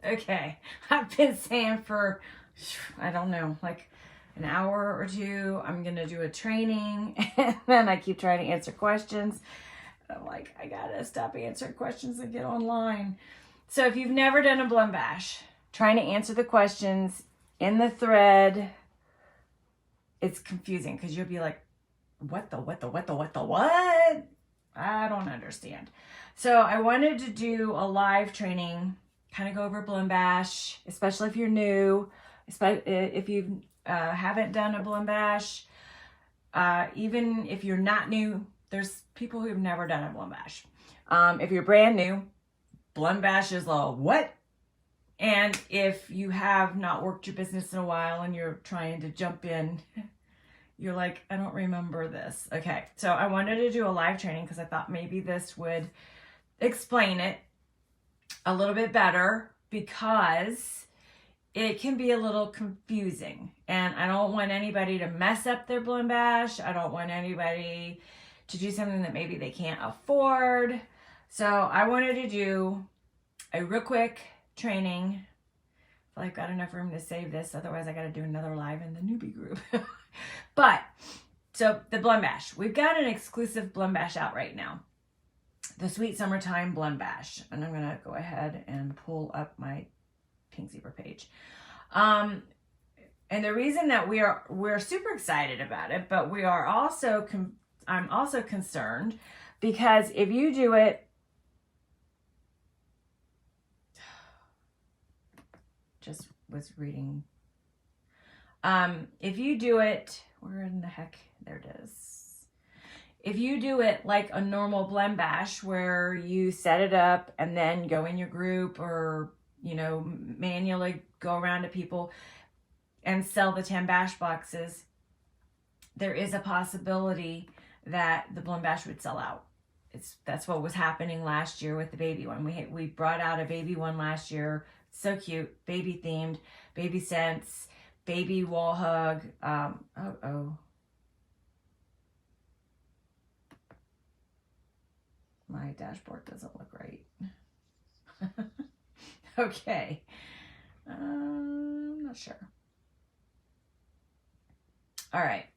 Okay, I've been saying for, I don't know, like an hour or two, I'm gonna do a training, and then I keep trying to answer questions. I'm like, I gotta stop answering questions and get online. So if you've never done a Blum Bash, trying to answer the questions in the thread, it's confusing because you'll be like, what the what? I don't understand. So I wanted to do a live training, kind of go over Blum Bash, especially if you're new, if you haven't done a Blum Bash. Even if you're not new, there's people who've never done a Blum Bash. If you're brand new, Blum Bash is a what? And if you have not worked your business in a while and you're trying to jump in, you're like, I don't remember this. Okay, so I wanted to do a live training because I thought maybe this would explain it a little bit better, because it can be a little confusing. And I don't want anybody to mess up their Blum Bash. I don't want anybody to do something that maybe they can't afford. So I wanted to do a real quick training. I've got enough room to save this, otherwise I got to do another live in the newbie group. But so the Blum Bash, we've got an exclusive Blum Bash out right now, the Sweet Summertime Blum Bash, and I'm gonna go ahead and pull up my Pink Zebra page. And the reason that we're super excited about it, but we are also I'm also concerned because if you do it, just was reading. If you do it, where in the heck, there it is. If you do it like a normal Blum Bash where you set it up and then go in your group, or, you know, manually go around to people and sell the 10 bash boxes, there is a possibility that the Blum Bash would sell out. That's what was happening last year with the baby one. We brought out a baby one last year. So cute, baby themed, baby scents, baby wall hug. My dashboard doesn't look right. Okay. I'm not sure. All right.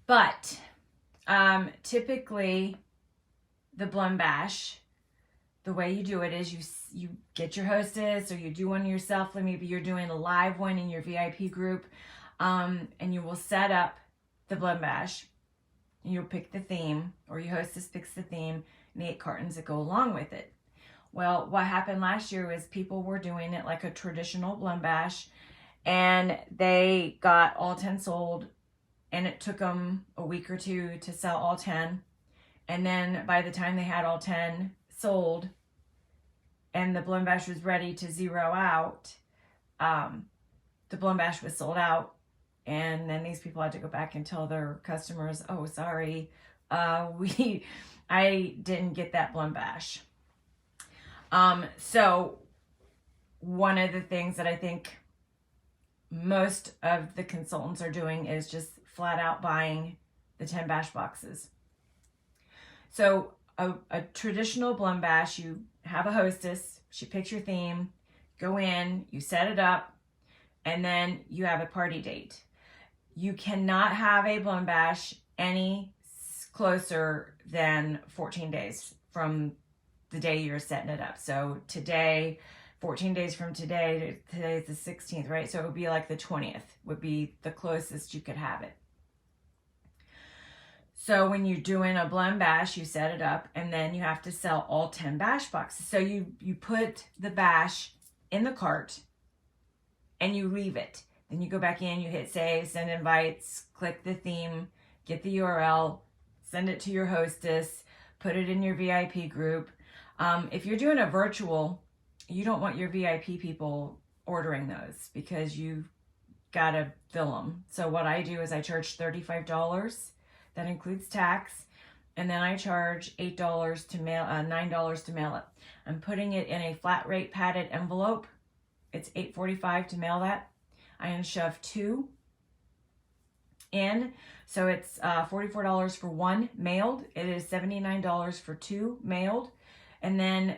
But typically the Blum Bash, the way you do it is you get your hostess, or you do one yourself. Like maybe you're doing a live one in your VIP group, and you will set up the Blum Bash. And you'll pick the theme, or your hostess picks the theme, and the 8 cartons that go along with it. Well, what happened last year was people were doing it like a traditional Blum Bash, and they got all 10 sold, and it took them a week or two to sell all 10. And then by the time they had all 10 sold and the Blum Bash was ready to zero out, the Blum Bash was sold out. And then these people had to go back and tell their customers, oh, sorry, I didn't get that Blum Bash. So one of the things that I think most of the consultants are doing is just flat out buying the 10 bash boxes. So a traditional Blum Bash, you have a hostess, she picks your theme, go in, you set it up, and then you have a party date. You cannot have a Blum Bash any closer than 14 days from the day you're setting it up. So today, 14 days from today is the 16th, right? So it would be like the 20th would be the closest you could have it. So when you're doing a Blum Bash, you set it up, and then you have to sell all 10 bash boxes. So you put the bash in the cart and you leave it. Then you go back in, you hit save, send invites, click the theme, get the URL, send it to your hostess, put it in your VIP group. If you're doing a virtual, you don't want your VIP people ordering those because you've got to fill them. So what I do is I charge $35. That includes tax. And then I charge $8 to mail, $9 to mail it. I'm putting it in a flat rate padded envelope. It's $8.45 to mail that. I unshove 2 in. So it's $44 for 1 mailed. It is $79 for 2 mailed. And then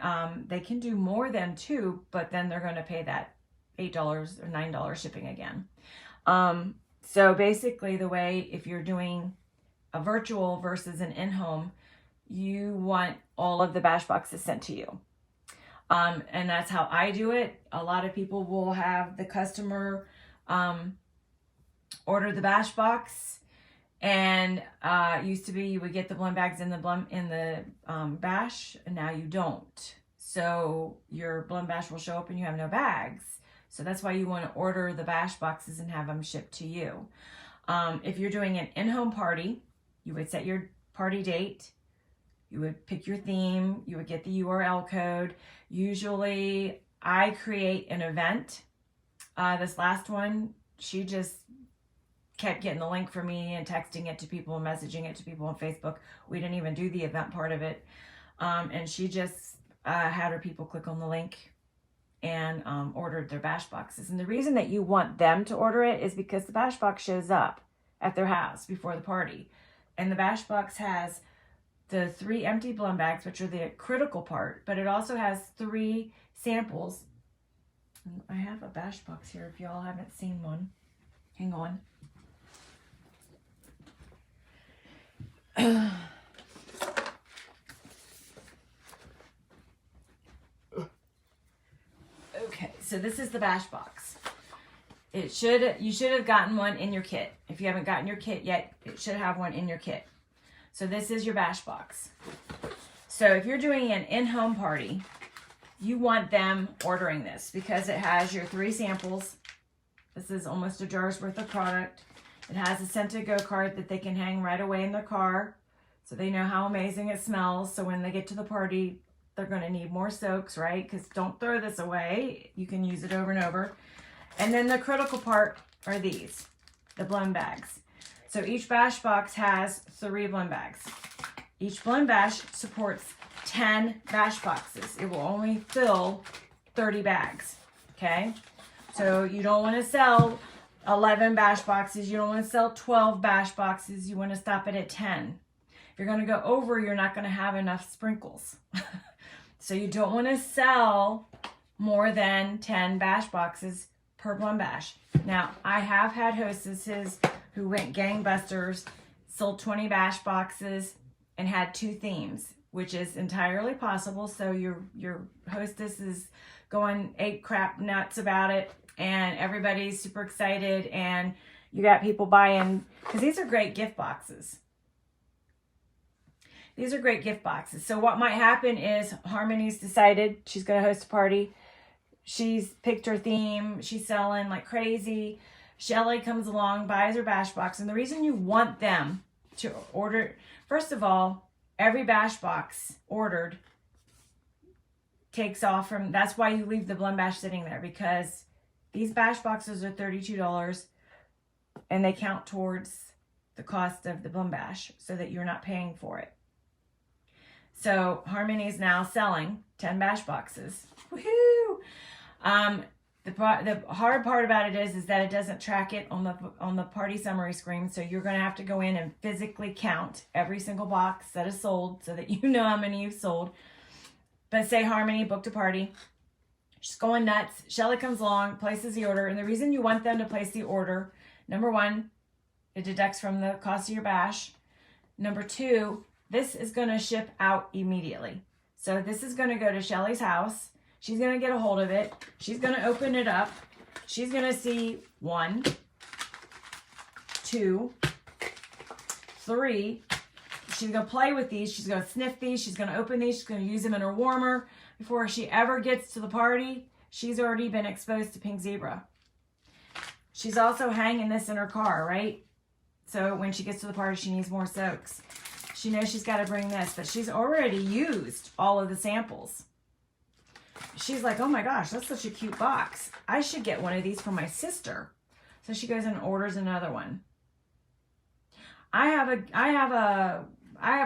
they can do more than 2, but then they're going to pay that $8 or $9 shipping again. So basically the way, if you're doing a virtual versus an in-home, you want all of the bash boxes sent to you. And that's how I do it. A lot of people will have the customer order the bash box, and used to be you would get the blend bags in the bash, and now you don't. So your blend bash will show up and you have no bags. So that's why you want to order the bash boxes and have them shipped to you. If you're doing an in-home party, you would set your party date. You would pick your theme. You would get the URL code. Usually I create an event. This last one, she just kept getting the link for me and texting it to people and messaging it to people on Facebook. We didn't even do the event part of it. And she just had her people click on the link and ordered their bash boxes. And the reason that you want them to order it is because the bash box shows up at their house before the party. And the bash box has the 3 empty blend bags, which are the critical part, but it also has 3 samples. I have a bash box here if y'all haven't seen one. Hang on. Okay, so this is the bash box. You should have gotten one in your kit. If you haven't gotten your kit yet, it should have one in your kit. So this is your bash box. So if you're doing an in-home party, you want them ordering this because it has your 3 samples. This is almost a jar's worth of product. It has a Scent-A-Go card that they can hang right away in their car so they know how amazing it smells. So when they get to the party, they're going to need more soaks, right? Because don't throw this away. You can use it over and over. And then the critical part are these, the blend bags. So each bash box has 3 blend bags. Each blend bash supports 10 bash boxes. It will only fill 30 bags, okay? So you don't want to sell 11 bash boxes. You don't want to sell 12 bash boxes. You want to stop it at 10. If you're going to go over, you're not going to have enough sprinkles. So you don't want to sell more than 10 bash boxes per blend bash. Now, I have had hostesses who went gangbusters, sold 20 bash boxes, and had 2 themes, which is entirely possible. So your hostess is going ape crap nuts about it, and everybody's super excited, and you got people buying, because these are great gift boxes. These are great gift boxes. So what might happen is Harmony's decided she's going to host a party. She's picked her theme. She's selling like crazy. Shelly comes along, buys her bash box. And the reason you want them to order, first of all, every bash box ordered takes off from, that's why you leave the blend bash sitting there, because these bash boxes are $32 and they count towards the cost of the blend bash so that you're not paying for it. So Harmony is now selling 10 bash boxes. Woohoo! The hard part about it is that it doesn't track it on the party summary screen. So you're going to have to go in and physically count every single box that is sold so that you know how many you've sold. But say Harmony booked a party. She's going nuts. Shelly comes along, places the order. And the reason you want them to place the order, number 1, it deducts from the cost of your bash. Number 2, this is going to ship out immediately. So this is going to go to Shelly's house. She's going to get a hold of it. She's going to open it up. She's going to see 1, 2, 3. She's going to play with these. She's going to sniff these. She's going to open these. She's going to use them in her warmer. Before she ever gets to the party, she's already been exposed to pink zebra. She's also hanging this in her car, right? So when she gets to the party, she needs more soaks. She knows she's got to bring this, but she's already used all of the samples. She's like, oh my gosh, that's such a cute box. I should get one of these for my sister. So she goes and orders another one. I have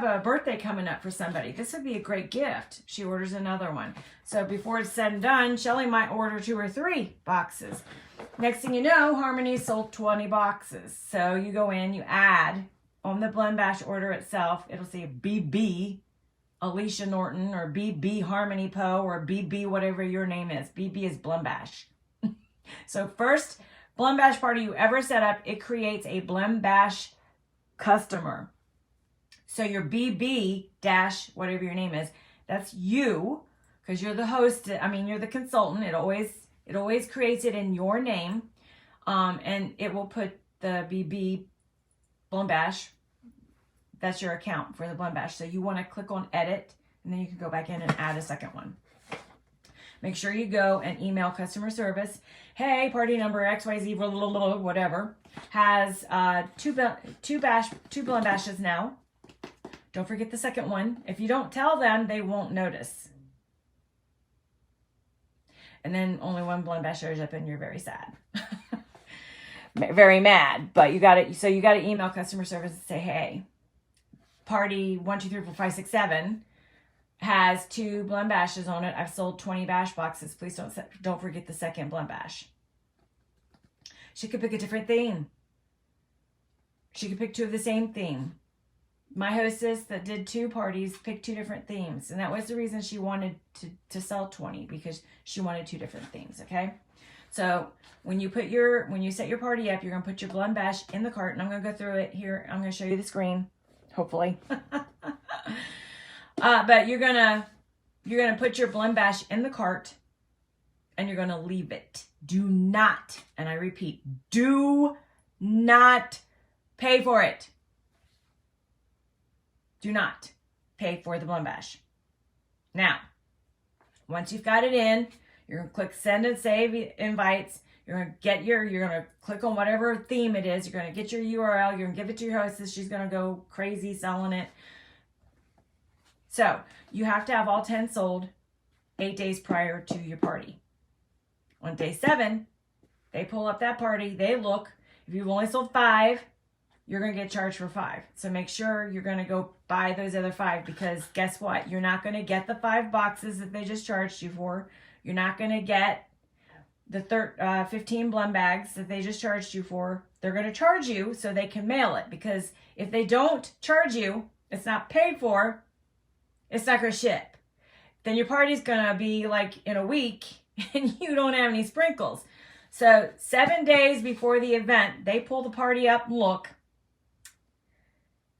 a birthday coming up for somebody. This would be a great gift. She orders another one. So before it's said and done, Shelly might order 2 or 3 boxes. Next thing you know, Harmony sold 20 boxes. So you go in, you add on the blend bash order itself, it'll say BB Alicia Norton or BB Harmony Poe or BB whatever your name is. BB is Blembash. So first Blembash party you ever set up, it creates a Blembash customer. So your BB dash whatever your name is, that's you, because you're the host. I mean, you're the consultant. It always creates it in your name, and it will put the BB Blembash. That's your account for the Blembash. So you want to click on edit, and then you can go back in and add a second one. Make sure you go and email customer service. Hey, party number XYZ, whatever, has two Blembashes now. Don't forget the second one. If you don't tell them, they won't notice. And then only one Blembash shows up and you're very sad. Very mad. But you got to email customer service and say, hey, party 1, 2, 3, 4, 5, 6, 7 has 2 Blembashes on it. I've sold 20 bash boxes. Please don't forget the second Blembash. She could pick a different theme. She could pick 2 of the same theme. My hostess that did 2 parties picked 2 different themes. And that was the reason she wanted to sell 20, because she wanted 2 different themes, okay? So when you set your party up, you're going to put your Blembash in the cart. And I'm going to go through it here. I'm going to show you the screen, hopefully. But you're going to put your Blembash in the cart and you're going to leave it. Do not, and I repeat, do not pay for it. Do not pay for the Blembash. Now, once you've got it in, you're going to click send and save invites. You're going to click on whatever theme it is. You're going to get your URL. You're going to give it to your hostess. She's going to go crazy selling it. So you have to have all 10 sold 8 days prior to your party. On day 7, they pull up that party. They look. If you've only sold 5, you're going to get charged for 5. So make sure you're going to go buy those other 5, because guess what? You're not going to get the 5 boxes that they just charged you for. You're not going to get the 15 Blem bags that they just charged you for. They're going to charge you so they can mail it, because if they don't charge you, it's not paid for, it's not going to ship. Then your party's going to be like in a week and you don't have any sprinkles. So 7 days before the event, they pull the party up and look.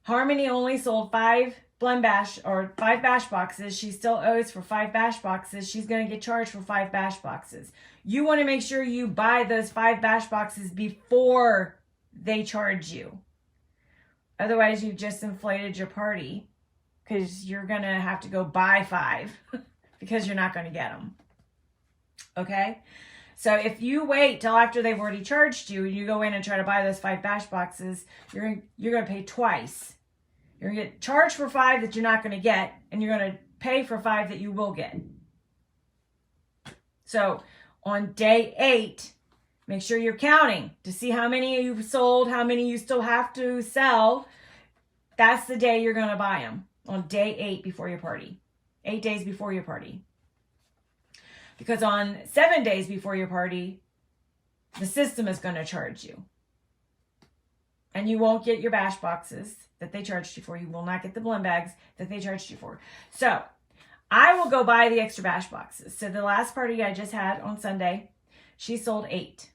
Harmony only sold 5 Blembash or 5 bash boxes. She still owes for 5 bash boxes. She's going to get charged for 5 bash boxes. You want to make sure you buy those 5 bash boxes before they charge you. Otherwise, you've just inflated your party, because you're going to have to go buy 5 because you're not going to get them. Okay? So if you wait till after they've already charged you, and you go in and try to buy those 5 bash boxes, you're going to pay twice. You're going to get charged for 5 that you're not going to get, and you're going to pay for 5 that you will get. So on day 8, make sure you're counting to see how many you've sold, how many you still have to sell. That's the day you're going to buy them, on day 8 before your party. 8 days before your party. Because on 7 days before your party, the system is going to charge you. And you won't get your bash boxes that they charged you for. You will not get the Blem bags that they charged you for. So I will go buy the extra bash boxes. So the last party I just had on Sunday, she sold 8.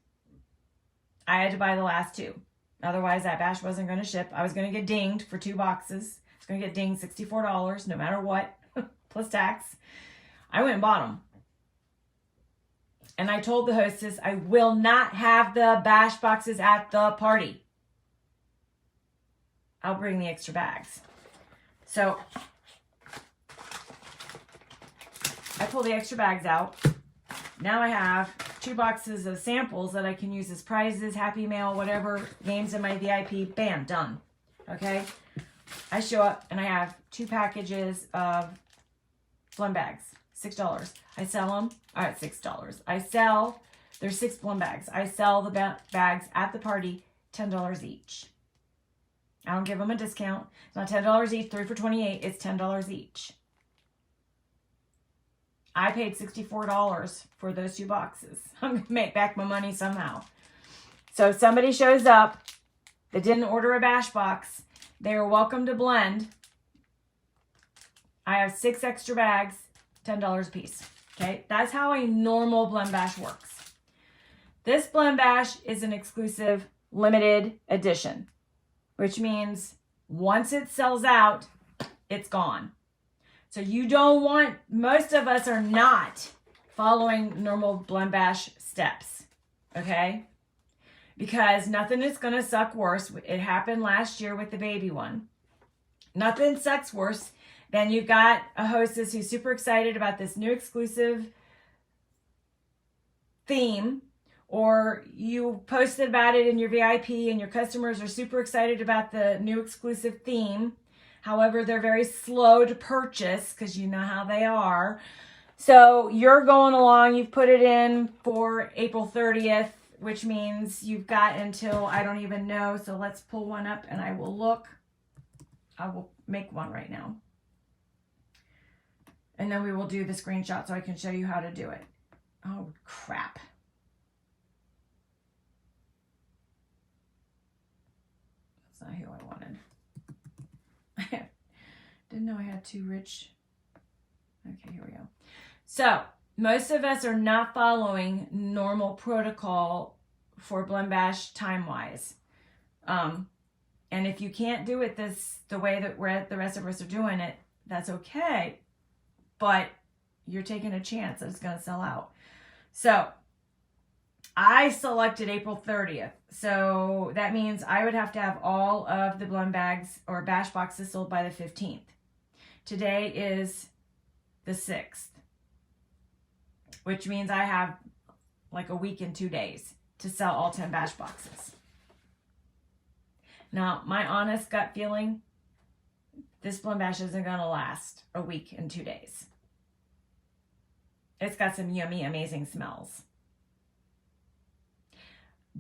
I had to buy the last 2. Otherwise, that bash wasn't going to ship. I was going to get dinged for 2 boxes. I was going to get dinged $64 no matter what, plus tax. I went and bought them. And I told the hostess, I will not have the bash boxes at the party. I'll bring the extra bags. So I pull the extra bags out. Now I have 2 boxes of samples that I can use as prizes, Happy Mail, whatever, games in my VIP. Bam, done. Okay? I show up and I have 2 packages of Blem bags. $6. I sell them. All right, $6. There's 6 Blem bags. I sell the bags at the party, $10 each. I don't give them a discount. It's not $10 each, 3 for $28. It's $10 each. I paid $64 for those 2 boxes. I'm going to make back my money somehow. So if somebody shows up that didn't order a bash box, they are welcome to blend. I have 6 extra bags, $10 a piece. Okay, that's how a normal blend bash works. This blend bash is an exclusive limited edition, which means once it sells out, it's gone. So you don't want, most of us are not following normal blend bash steps, okay? Because nothing is going to suck worse. It happened last year with the baby one. Nothing sucks worse than you've got a hostess who's super excited about this new exclusive theme, or you posted about it in your VIP and your customers are super excited about the new exclusive theme. However, they're very slow to purchase because you know how they are. So you're going along, you've put it in for April 30th, which means you've got until, I don't even know. So let's pull one up and I will look. I will make one right now. And then we will do the screenshot so I can show you how to do it. Oh, crap. That's not who I wanted. Didn't know I had too rich. Okay, here we go. So most of us are not following normal protocol for blend bash time-wise. And if you can't do it the way that the rest of us are doing it, that's okay. But you're taking a chance that it's going to sell out. So I selected April 30th. So that means I would have to have all of the blend bags or bash boxes sold by the 15th. Today is the 6th, which means I have like a week and 2 days to sell all 10 bash boxes. Now, my honest gut feeling, this blend bash isn't going to last a week and 2 days. It's got some yummy, amazing smells.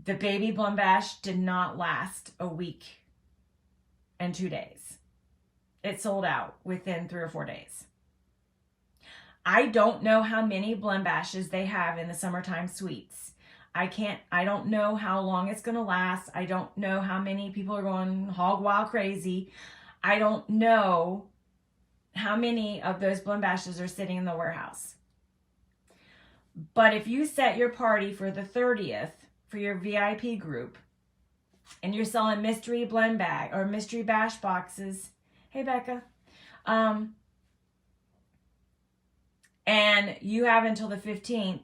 The baby blend bash did not last a week and 2 days. It sold out within 3 or 4 days. I don't know how many blend bashes they have in the summertime suites. I don't know how long it's going to last. I don't know how many people are going hog wild crazy. I don't know how many of those blend bashes are sitting in the warehouse. But if you set your party for the 30th for your VIP group and you're selling mystery blend bag or mystery bash boxes, hey Becca, and you have until the 15th,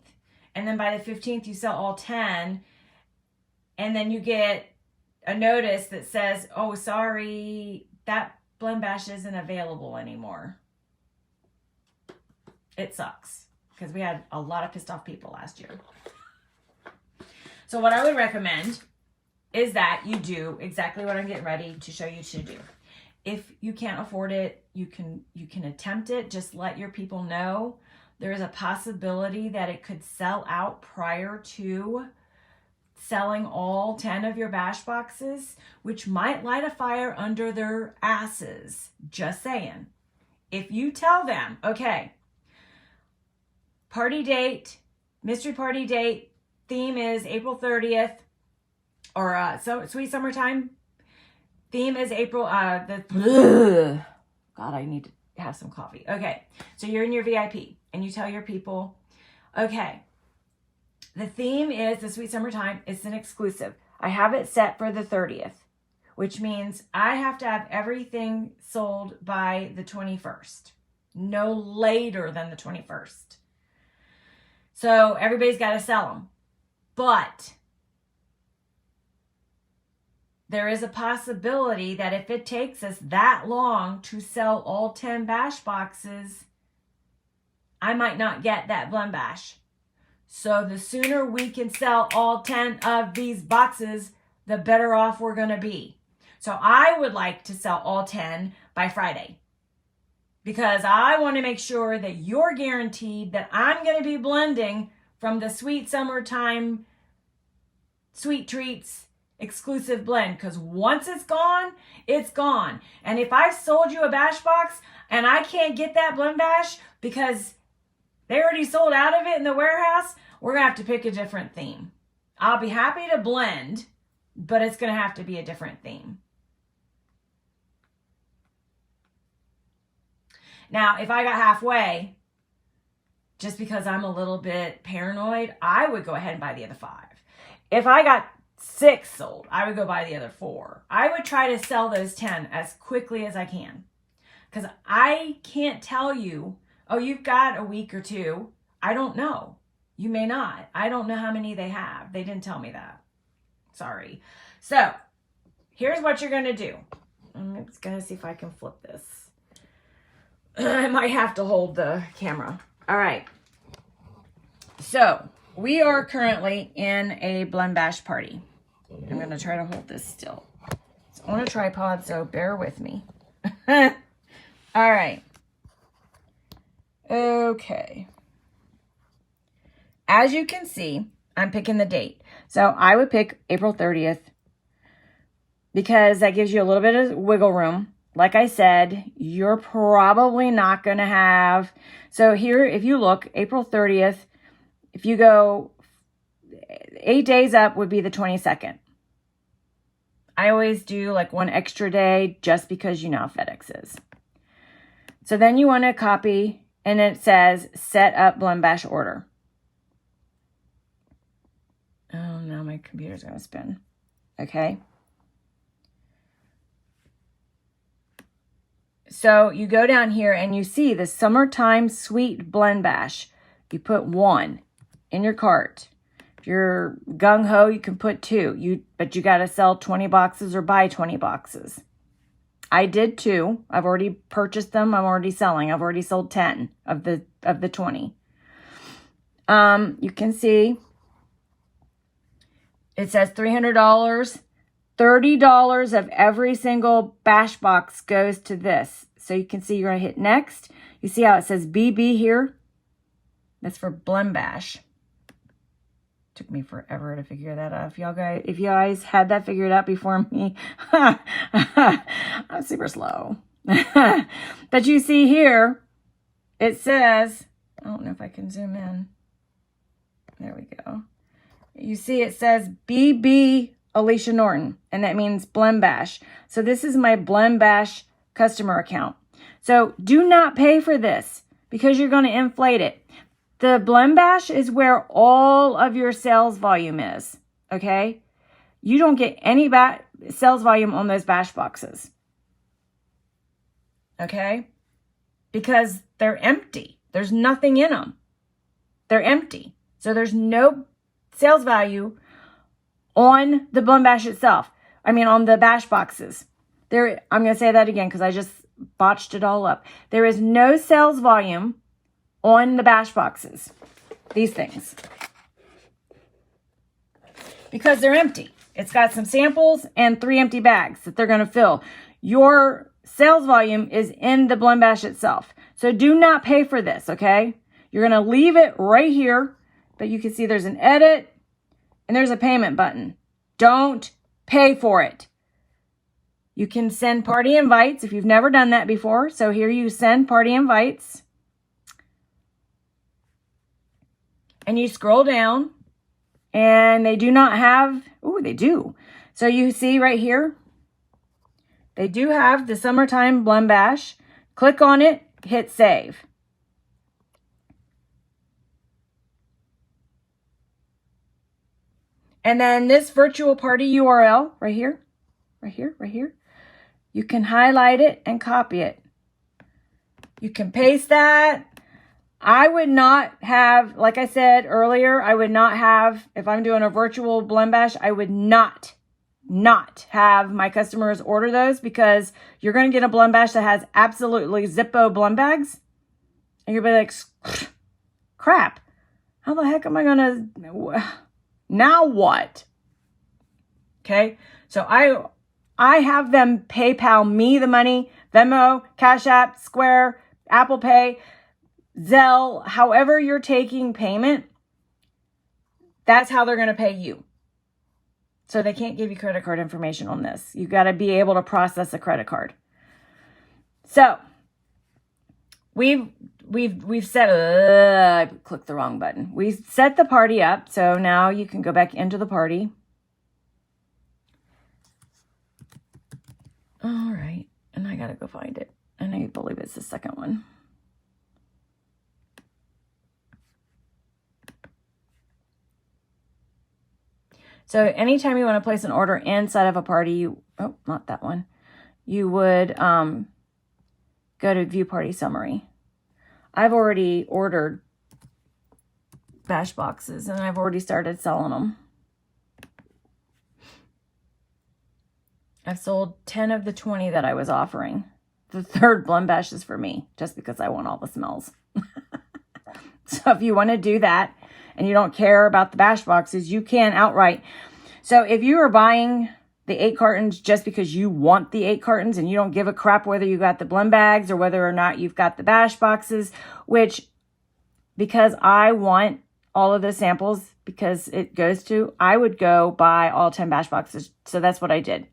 and then by the 15th you sell all 10, and then you get a notice that says, oh, sorry, that blend bash isn't available anymore. It sucks, because we had a lot of pissed off people last year. So what I would recommend is that you do exactly what I'm getting ready to show you to do. If you can't afford it, you can attempt it. Just let your people know. There is a possibility that it could sell out prior to selling all 10 of your bash boxes, which might light a fire under their asses. Just saying. If you tell them, okay, party date, mystery party date, theme is April 30th, or sweet summertime. Theme is April, God, I need to have some coffee. Okay, so you're in your VIP and you tell your people, okay, the theme is the sweet summertime. It's an exclusive. I have it set for the 30th, which means I have to have everything sold by the 21st, no later than the 21st. So everybody's got to sell them. But there is a possibility that if it takes us that long to sell all 10 bash boxes, I might not get that blend bash. So the sooner we can sell all 10 of these boxes, the better off we're going to be. So I would like to sell all 10 by Friday, because I want to make sure that you're guaranteed that I'm going to be blending from the sweet summertime sweet treats exclusive blend, because once it's gone, it's gone. And if I've sold you a bash box and I can't get that blend bash because they already sold out of it in the warehouse, we're going to have to pick a different theme. I'll be happy to blend, but it's going to have to be a different theme. Now, if I got halfway, just because I'm a little bit paranoid, I would go ahead and buy the other 5. If I got 6 sold, I would go buy the other 4. I would try to sell those 10 as quickly as I can. Because I can't tell you, oh, you've got a week or 2. I don't know. You may not. I don't know how many they have. They didn't tell me that. Sorry. So, here's what you're going to do. I'm just going to see if I can flip this. I might have to hold the camera. All right. So, we are currently in a Blend Bash party. I'm going to try to hold this still. It's on a tripod, so bear with me. All right. Okay. As you can see, I'm picking the date. So I would pick April 30th because that gives you a little bit of wiggle room. Like I said, you're probably not going to have... So here, if you look, April 30th, if you go 8 days up would be the 22nd. I always do like 1 extra day just because you know how FedEx is. So then you want to copy, and it says set up Blend Bash order. Oh, now my computer's going to spin. Okay. So you go down here and you see the Summertime Sweet Blend Bash. You put 1 in your cart. If you're gung-ho, you can put 2. But you got to sell 20 boxes or buy 20 boxes. I did 2. I've already purchased them. I'm already selling. I've already sold 10 of the 20. You can see it says $300. $30 of every single bash box goes to this. So you can see you're going to hit next. You see how it says BB here? That's for Blend Bash. Took me forever to figure that out. If you guys had that figured out before me, I'm super slow. But you see here, it says, I don't know if I can zoom in. There we go. You see it says BB Alicia Norton, and that means Blend Bash. So this is my Blend Bash customer account. So do not pay for this because you're going to inflate it. The Blend Bash is where all of your sales volume is, okay? You don't get any sales volume on those bash boxes, okay? Because they're empty. There's nothing in them. They're empty. So there's no sales value on the Blend Bash itself. I mean, on the bash boxes. I'm going to say that again because I just botched it all up. There is no sales volume on the bash boxes. These things. Because they're empty. It's got some samples and 3 empty bags that they're going to fill. Your sales volume is in the Blend Bash itself. So do not pay for this, okay? You're going to leave it right here. But you can see there's an edit and there's a payment button. Don't pay for it. You can send party invites if you've never done that before. So here you send party invites. And you scroll down. And they do not have... Oh, they do. So you see right here. They do have the Summertime Blend Bash. Click on it. Hit save. And then this virtual party URL right here, you can highlight it and copy it. You can paste that. I would not have, like I said earlier, I would not have, if I'm doing a virtual Blend Bash, I would not have my customers order those because you're going to get a Blend Bash that has absolutely Zippo blend bags. And you'll be like, crap, how the heck am I going to... Now what? Okay, so I have them PayPal me the money, Venmo, Cash App, Square, Apple Pay, Zelle, however you're taking payment, that's how they're going to pay you. So they can't give you credit card information on this. You've got to be able to process a credit card. So we've set, I clicked the wrong button. We set the party up. So now you can go back into the party. All right. And I got to go find it. And I believe it's the second one. So anytime you want to place an order inside of a party, oh, not that one, you would go to view party summary. I've already ordered bash boxes and I've already started selling them. I've sold 10 of the 20 that I was offering. The third blend bash is for me, just because I want all the smells. So if you want to do that and you don't care about the bash boxes, you can outright. So if you are buying the 8 cartons just because you want the 8 cartons and you don't give a crap whether you got the blend bags or whether or not you've got the bash boxes, which because I want all of those samples because it goes to, I would go buy all 10 bash boxes. So that's what I did.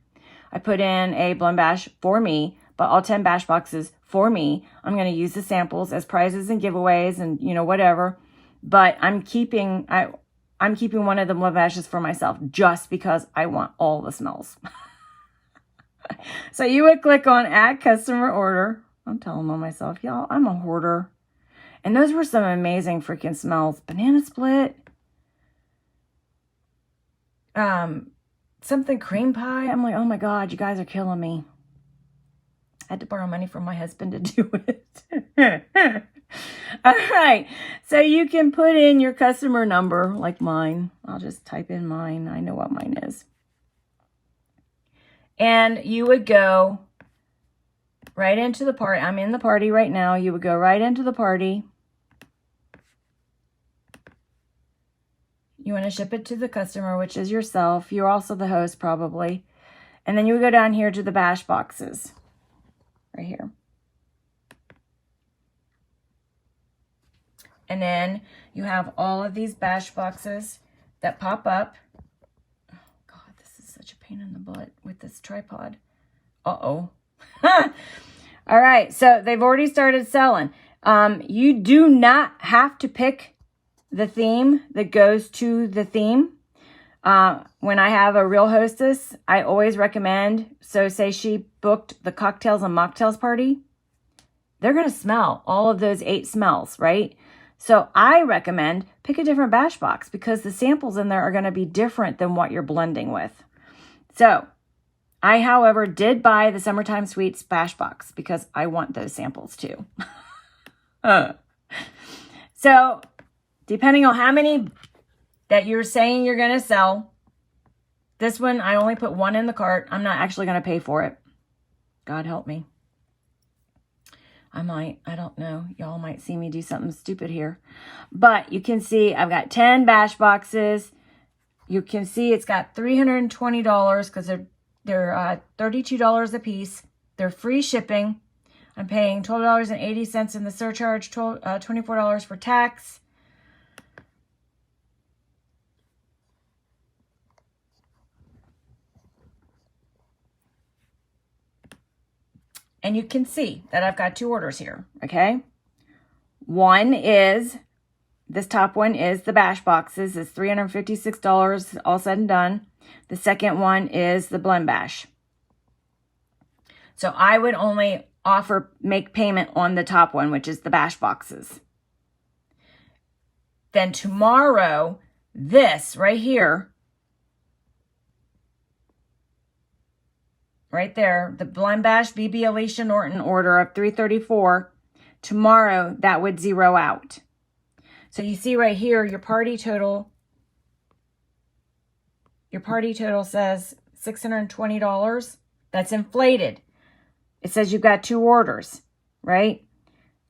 I put in a blend bash for me, but all 10 bash boxes for me. I'm going to use the samples as prizes and giveaways and, you know, whatever. But I'm keeping one of the blend bashes for myself just because I want all the smells. So you would click on add customer order. I'm telling on myself, y'all, I'm a hoarder. And those were some amazing freaking smells. Banana split. Something cream pie. I'm like, oh my God, you guys are killing me. I had to borrow money from my husband to do it. All right. So you can put in your customer number like mine. I'll just type in mine. I know what mine is. And you would go right into the party. I'm in the party right now. You would go right into the party. You want to ship it to the customer, which is yourself. You're also the host probably. And then you would go down here to the bash boxes. Right here. And then you have all of these bash boxes that pop up. Oh God, this is such a pain in the butt with this tripod. Uh-oh. All right, so they've already started selling. You do not have to pick the theme that goes to the theme. When I have a real hostess, I always recommend, so say she booked the cocktails and mocktails party, they're going to smell all of those 8 smells, right? So I recommend pick a different bash box because the samples in there are going to be different than what you're blending with. So I, however, did buy the Summertime Sweets bash box because I want those samples too. So depending on how many that you're saying you're going to sell, this one, I only put 1 in the cart. I'm not actually going to pay for it. God help me. I don't know. Y'all might see me do something stupid here. But you can see I've got 10 bash boxes. You can see it's got $320 because they're $32 a piece. They're free shipping. I'm paying $12.80 in the surcharge, $24 for tax. And you can see that I've got 2 orders here, okay? One is, this top one is the bash boxes. It's $356 all said and done. The second one is the blend bash. So I would only make payment on the top one, which is the bash boxes. Then tomorrow, this right here, right there, the blend bash BB Alicia Norton order of $334. Tomorrow, that would zero out. So you see right here, your party total says $620. That's inflated. It says you've got 2 orders, right?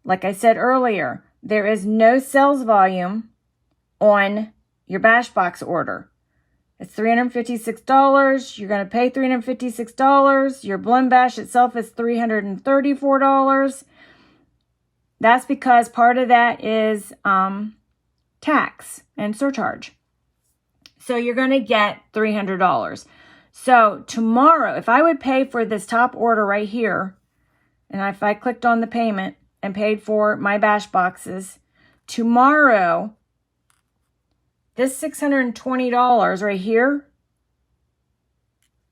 Like I said earlier, there is no sales volume on your bash box order. It's $356. You're going to pay $356. Your blend bash itself is $334. That's because part of that is tax and surcharge. So you're going to get $300. So tomorrow, if I would pay for this top order right here, and if I clicked on the payment and paid for my bash boxes, tomorrow, this $620 right here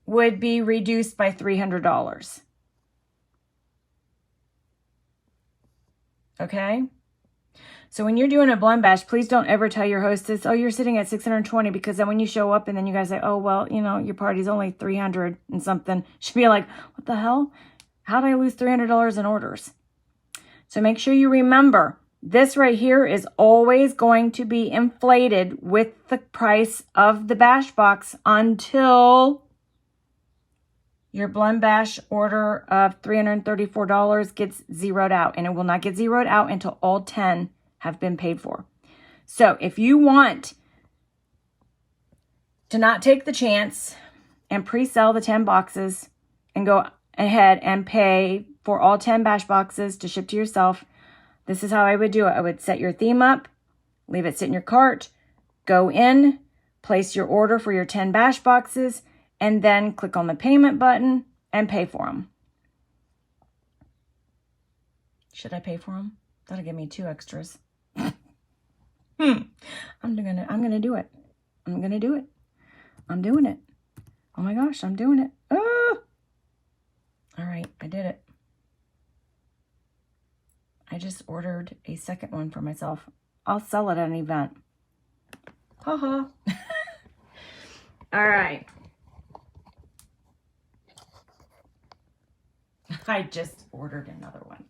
would be reduced by $300. Okay? So when you're doing a blend bash, please don't ever tell your hostess, oh, you're sitting at 620, because then when you show up and then you guys say, oh, well, you know, your party's only 300 and something, she'll be like, what the hell? How did I lose $300 in orders? So make sure you remember, this right here is always going to be inflated with the price of the bash box until your blend bash order of $334 gets zeroed out. And it will not get zeroed out until all 10 have been paid for. So if you want to not take the chance and pre-sell the 10 boxes and go ahead and pay for all 10 bash boxes to ship to yourself, this is how I would do it. I would set your theme up, leave it sit in your cart, go in, place your order for your 10 bash boxes, and then click on the payment button and pay for them. Should I pay for them? That'll give me 2 extras. I'm gonna do it. I'm gonna do it. I'm doing it. Oh my gosh, I'm doing it. Oh! All right, I did it. I just ordered a second one for myself. I'll sell it at an event. Ha. All right. I just ordered another one.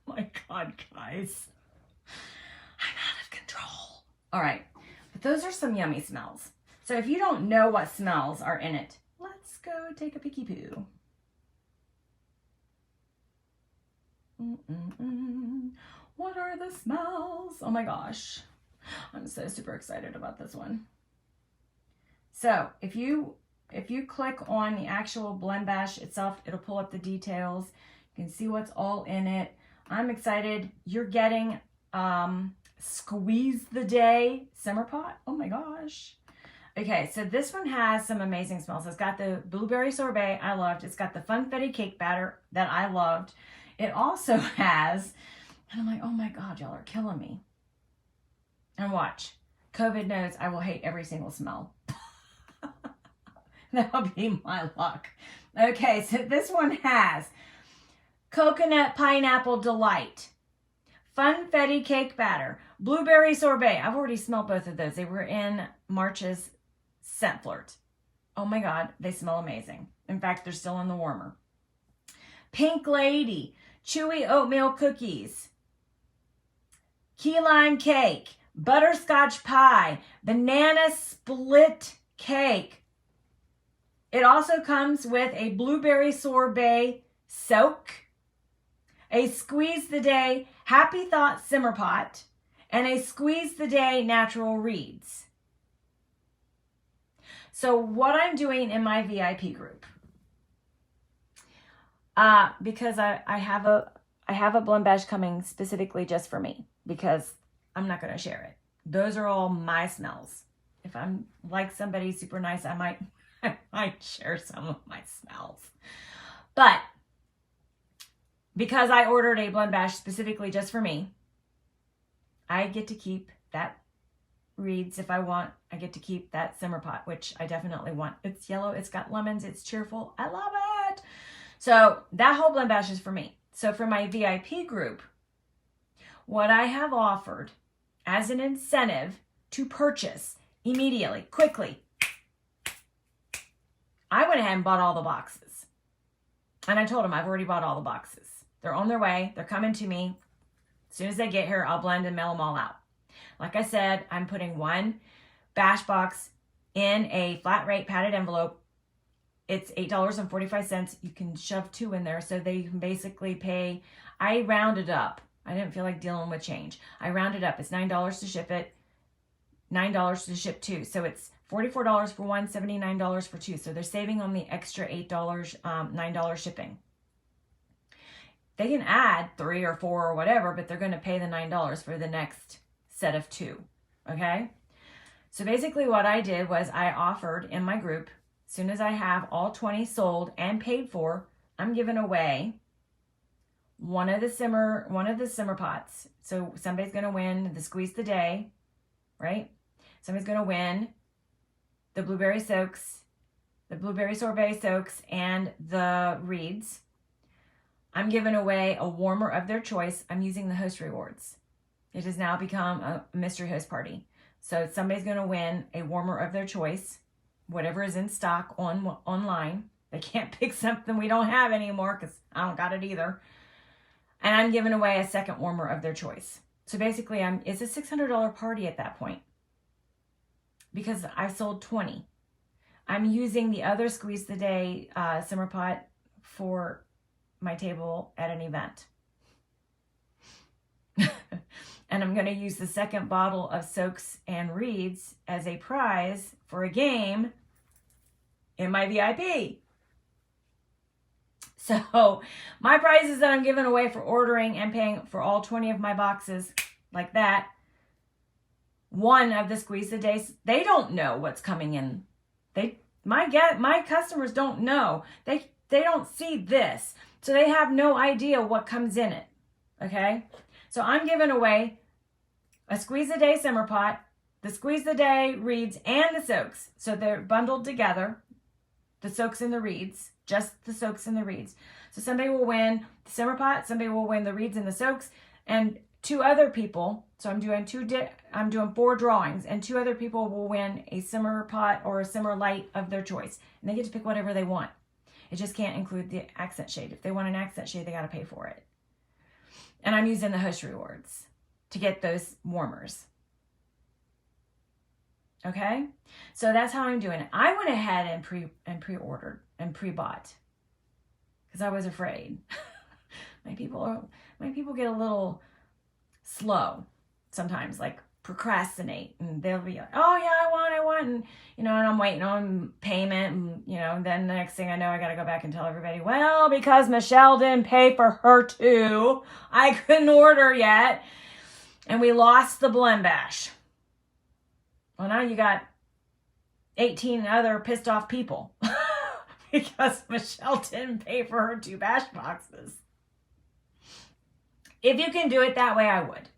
Oh my God, guys. I'm out of control. All right, but those are some yummy smells. So if you don't know what smells are in it, let's go take a peeky poo. What are the smells? Oh my gosh. I'm so super excited about this one. So if you click on the actual blend bash itself, it'll pull up the details. You can see what's all in it. I'm excited. You're getting Squeeze the Day Simmer Pot. Oh my gosh. Okay, so this one has some amazing smells. It's got the blueberry sorbet I loved. It's got the funfetti cake batter that I loved. It also has, and I'm like, oh my God, y'all are killing me. And watch, COVID knows I will hate every single smell. That'll be my luck. Okay, so this one has Coconut Pineapple Delight, Funfetti Cake Batter, Blueberry Sorbet. I've already smelled both of those. They were in March's Scent Flirt. Oh my God, they smell amazing. In fact, they're still in the warmer. Pink Lady, Chewy Oatmeal Cookies, Key Lime Cake, Butterscotch Pie, Banana Split Cake. It also comes with a Blueberry Sorbet Soak, a Squeeze the Day Happy Thought Simmer Pot, and a Squeeze the Day Natural Reeds. So what I'm doing in my VIP group, because I have a blend bash coming specifically just for me, because I'm not going to share it. Those are all my smells. If I'm like somebody super nice, I might share some of my smells. But because I ordered a blend bash specifically just for me, I get to keep that Reeds if I want. I get to keep that Simmer Pot, which I definitely want. It's yellow, it's got lemons, it's cheerful. I love it. So that whole blend bash is for me. So for my VIP group, what I have offered as an incentive to purchase immediately, quickly, I went ahead and bought all the boxes. And I told them I've already bought all the boxes. They're on their way. They're coming to me. As soon as they get here, I'll blend and mail them all out. Like I said, I'm putting one bash box in a flat rate padded envelope. It's $8.45. You can shove 2 in there so they can basically pay. I rounded up. I didn't feel like dealing with change. I rounded up. It's $9 to ship it, $9 to ship 2. So it's $44 for one, $79 for 2. So they're saving on the extra $8, $9 shipping. They can add 3 or 4 or whatever, but they're going to pay the $9 for the next set of 2. Okay? So basically what I did was I offered in my group, as soon as I have all 20 sold and paid for, I'm giving away one of the simmer pots. So somebody's going to win the Squeeze the Day, right? Somebody's going to win the blueberry soaks, the blueberry sorbet soaks, and the Reeds. I'm giving away a warmer of their choice. I'm using the host rewards. It has now become a mystery host party. So somebody's going to win a warmer of their choice, whatever is in stock online. They can't pick something we don't have anymore because I don't got it either. And I'm giving away a second warmer of their choice. So basically, it's a $600 party at that point because I've sold 20. I'm using the other Squeeze the Day simmer pot for my table at an event. And I'm going to use the second bottle of Soaks and Reeds as a prize for a game in my VIP. So my prizes that I'm giving away for ordering and paying for all 20 of my boxes like that, one of the Squeeze the Days, they don't know what's coming in. My customers don't know. They don't see this. So they have no idea what comes in it. Okay? So I'm giving away a Squeeze the Day simmer pot, the Squeeze the Day Reeds, and the Soaks. So they're bundled together, the Soaks and the Reeds, just the Soaks and the Reeds. So somebody will win the simmer pot, somebody will win the Reeds and the Soaks, and 2 other people. So I'm doing 4 drawings, and 2 other people will win a simmer pot or a simmer light of their choice, and they get to pick whatever they want. It just can't include the accent shade. If they want an accent shade, they got to pay for it. And I'm using the host rewards to get those warmers. Okay? So that's how I'm doing it. I went ahead and pre-ordered and pre-bought because I was afraid. My people get a little slow sometimes, like procrastinate, and they'll be like, oh yeah, I want, and and I'm waiting on payment, and then the next thing I know, I got to go back and tell everybody, well, because Michelle didn't pay for her too, I couldn't order yet, and we lost the Blend Bash. Well, now you got 18 other pissed off people because Michelle didn't pay for her 2 bash boxes. If you can do it that way, I would.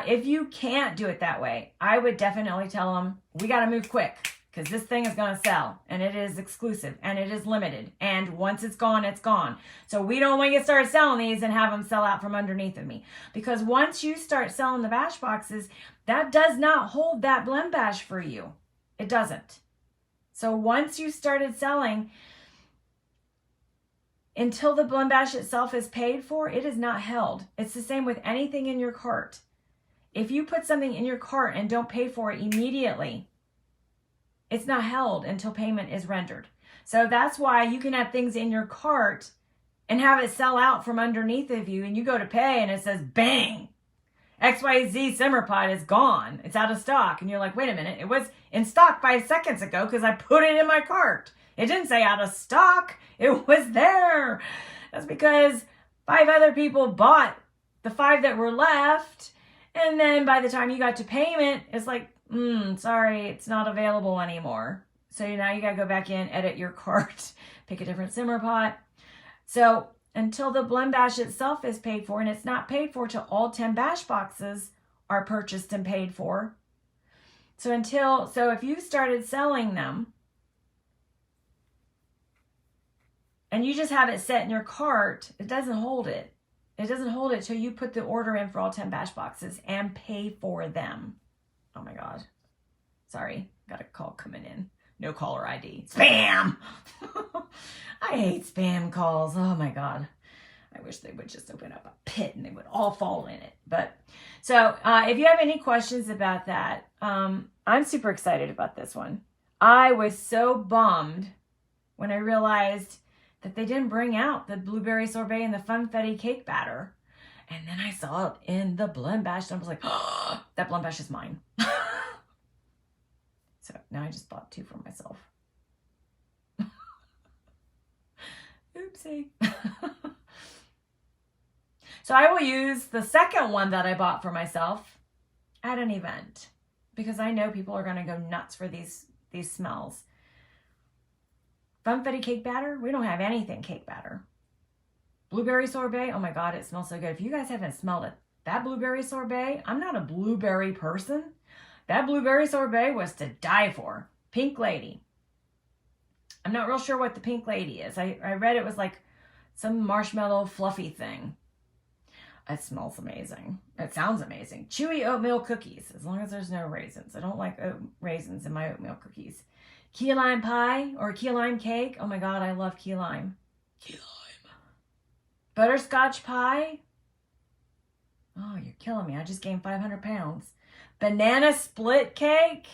If you can't do it that way, I would definitely tell them, we got to move quick because this thing is going to sell, and it is exclusive, and it is limited, and once it's gone, it's gone. So we don't want you to start selling these and have them sell out from underneath of me, because once you start selling the bash boxes, that does not hold that Blend Bash for you. It doesn't. So once you started selling, until the Blend Bash itself is paid for, it is not held. It's the same with anything in your cart. If you put something in your cart and don't pay for it immediately, it's not held until payment is rendered. So that's why you can have things in your cart and have it sell out from underneath of you, and you go to pay and it says, bang, XYZ simmer pot is gone. It's out of stock. And you're like, wait a minute, it was in stock 5 seconds ago because I put it in my cart. It didn't say out of stock. It was there. That's because 5 other people bought the 5 that were left. And then by the time you got to payment, it's like, sorry, it's not available anymore. So now you got to go back in, edit your cart, pick a different simmer pot. So until the Blend Bash itself is paid for, and it's not paid for till all 10 bash boxes are purchased and paid for. So if you started selling them, and you just have it set in your cart, it doesn't hold it. It doesn't hold it till you put the order in for all 10 bash boxes and pay for them. Oh my God. Sorry, got a call coming in. No caller ID. Spam! I hate spam calls. Oh my God. I wish they would just open up a pit and they would all fall in it. But so if you have any questions about that, I'm super excited about this one. I was so bummed when I realized that they didn't bring out the blueberry sorbet and the funfetti cake batter. And then I saw it in the Blend Bash, and I was like, oh, that Blend Bash is mine. So now I just bought 2 for myself. Oopsie. So I will use the second one that I bought for myself at an event, because I know people are going to go nuts for these smells. Funfetti cake batter, we don't have anything cake batter. Blueberry sorbet, oh my God, it smells so good. If you guys haven't smelled it, that blueberry sorbet, I'm not a blueberry person. That blueberry sorbet was to die for. Pink Lady. I'm not real sure what the Pink Lady is. I read it was like some marshmallow fluffy thing. It smells amazing. It sounds amazing. Chewy oatmeal cookies, as long as there's no raisins. I don't like raisins in my oatmeal cookies. Key lime pie or key lime cake. Oh my God, I love key lime. Key lime. Butterscotch pie. Oh, you're killing me. I just gained 500 pounds. Banana split cake.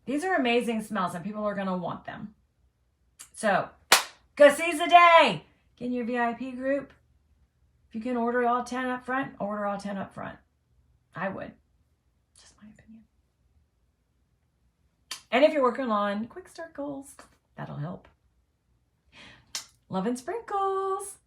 These are amazing smells and people are going to want them. So, go seize the day. Get in your VIP group. If you can order all 10 up front, order all 10 up front. I would. Just my opinion. And if you're working on quick start goals, that'll help. Love and sprinkles.